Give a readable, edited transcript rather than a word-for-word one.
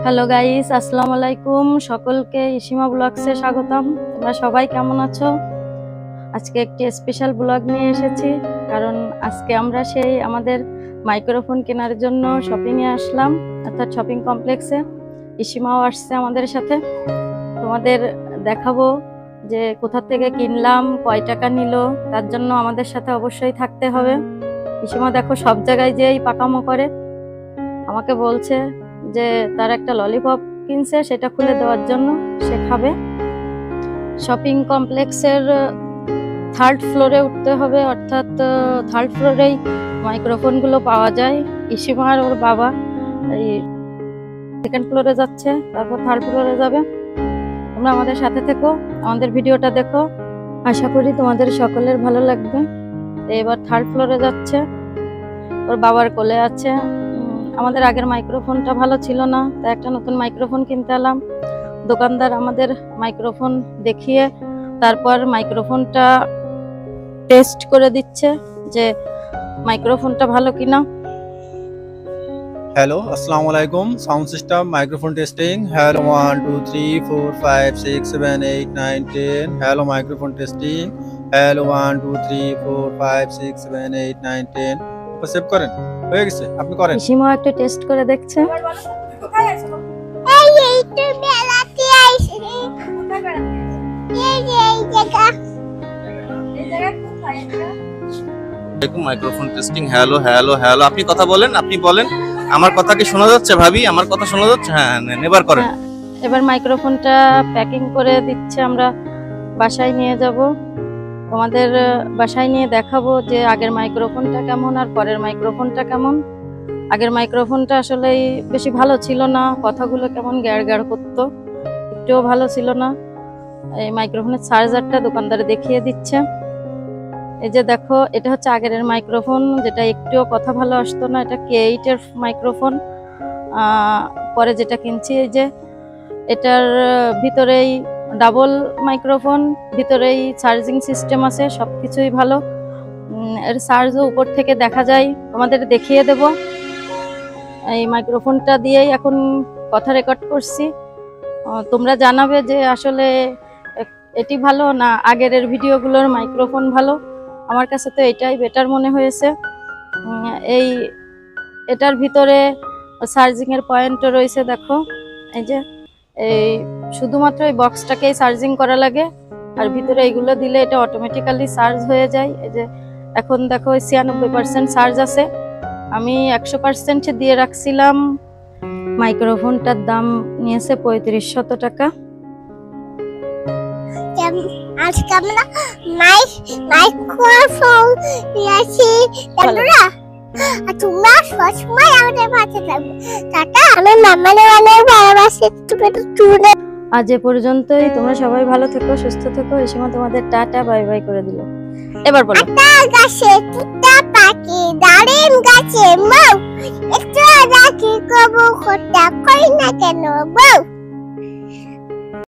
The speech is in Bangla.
হ্যালো গাইস, আসসালামু আলাইকুম। সকলকে ইসিমা ব্লগসে স্বাগতম। তোমরা সবাই কেমন আছো? আজকে একটি স্পেশাল ব্লগ নিয়ে এসেছি, কারণ আজকে আমরা সেই আমাদের মাইক্রোফোন কেনার জন্য শপিংয়ে আসলাম, অর্থাৎ শপিং কমপ্লেক্সে। ইসিমাও আসছে আমাদের সাথে। তোমাদের দেখাবো যে কোথা থেকে কিনলাম, কয় টাকা নিল, তার জন্য আমাদের সাথে অবশ্যই থাকতে হবে। ইসিমা দেখো সব জায়গায় যেই পাকামো করে, আমাকে বলছে যে তার একটা ললিপপ কিনছে, সেটা খুলে দেওয়ার জন্য, সে খাবে। শপিং কমপ্লেক্সের থার্ড ফ্লোরে উঠতে হবে, অর্থাৎ থার্ড ফ্লোরেই মাইক্রোফোনগুলো পাওয়া যায়। ইসিমা আর ওর বাবা এই সেকেন্ড ফ্লোরে যাচ্ছে, তারপর থার্ড ফ্লোরে যাবে। তোমরা আমাদের সাথে থেকো, আমাদের ভিডিওটা দেখো, আশা করি তোমাদের সকলের ভালো লাগবে। এবার থার্ড ফ্লোরে যাচ্ছে, ওর বাবার কোলে আছে। আমাদের আগের মাইক্রোফোনটা ভালো ছিল না, তাই একটা নতুন মাইক্রোফোন কিনতে এলাম। দোকানদার আমাদের মাইক্রোফোন দেখিয়ে তারপর মাইক্রোফোনটা টেস্ট করে দিচ্ছে যে মাইক্রোফোনটা ভালো কিনা। हेलो अस्सलाम वालेकुम। Sound system microphone testing. Hello 1 2 3 4 5 6 7 8 9 10। Hello microphone testing. Hello 1 2 3 4 5 6 7 8 9 10। ऊपर सेव करें হয়ে গেছে, আপনি করেন। ইসিমা একটা টেস্ট করে দেখছে। এই এইটা বেলাতে আইছি কোথায় এই জায়গা কোথায় এটা? দেখুন microphone testing. Hello hello hello, আপনি কথা বলেন, আপনি বলেন। আমার কথা কি শোনা যাচ্ছে ভাবি? আমার কথা শোনা যাচ্ছে? হ্যাঁ, এবার করেন। এবার মাইক্রোফোনটা প্যাকিং করে দিচ্ছে, আমরা বাসায় নিয়ে যাব। তোমাদের বাসায় নিয়ে দেখাবো যে আগের মাইক্রোফোনটা কেমন আর পরের মাইক্রোফোনটা কেমন। আগের মাইক্রোফোনটা আসলে বেশি ভালো ছিল না, কথাগুলো কেমন গ্যাড় গ্যাড় করতো, একটুও ভালো ছিল না। এই মাইক্রোফোনের চার্জারটা দোকানদারে দেখিয়ে দিচ্ছে। এই যে দেখো, এটা হচ্ছে আগের মাইক্রোফোন, যেটা একটুও কথা ভালো আসতো না। এটা K8 এর মাইক্রোফোন। পরে যেটা কিনছি, এই যে এটার ভিতরেই ডাবল মাইক্রোফোন, ভিতরেই চার্জিং সিস্টেম আছে, সবকিছুই ভালো। এর চার্জও উপর থেকে দেখা যায়, তোমাদের দেখিয়ে দেব। এই মাইক্রোফোনটা দিয়েই এখন কথা রেকর্ড করছি। তোমরা জানাবে যে আসলে এটি ভালো না আগের ভিডিওগুলোর মাইক্রোফোন ভালো। আমার কাছে তো এটাই বেটার মনে হয়েছে। এই এটার ভিতরে চার্জিং এর পয়েন্টও রয়েছে, দেখো। এই যে এই শুধুমাত্র এই বক্সটাকেই চার্জিং করা লাগে, আর ভিতরে এইগুলো দিলে এটা অটোমেটিক্যালি চার্জ হয়ে যায়। এই যে এখন দেখো 96% চার্জ আছে। আমি 100% দিয়ে রাখছিলাম। মাইক্রোফোনটার দাম নিয়েছে 3500 টাকা। আজকে আমরা মাইক্রোফোন নিয়েছি বন্ধুরা, আর তোমরা সবসময় আমাদের পাশে থাকবে। টাটা। আমি মাম্মাকে অনেক ভালোবাসি। তুমি আজ এ পর্যন্তই। তোমরা সবাই ভালো থেকো, সুস্থ থেকো। ইসিমা তোমাদের টাটা বাই বাই করে দিল। এবার বলো। গাছে তুতা পাখি দাঁড়িয়ে গাছে মৌ একটু রাখি কবু খোটা কই না কেন বউ।